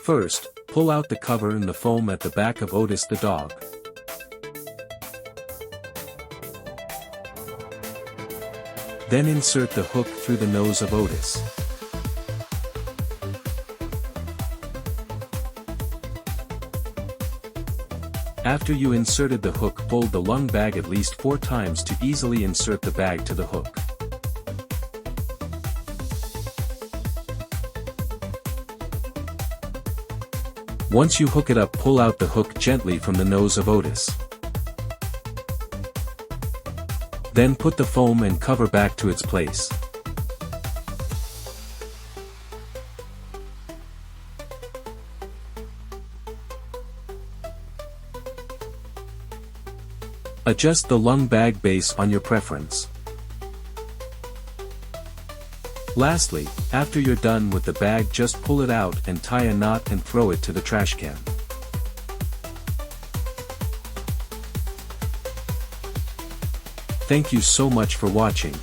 First, pull out the cover and the foam at the back of Otis the dog. Then insert the hook through the nose of Otis. After you inserted the hook, fold the lung bag at least 4 times to easily insert the bag to the hook. Once you hook it up, pull out the hook gently from the nose of Otis. Then put the foam and cover back to its place. Adjust the lung bag base on your preference. Lastly, after you're done with the bag, just pull it out and tie a knot and throw it to the trash can. Thank you so much for watching.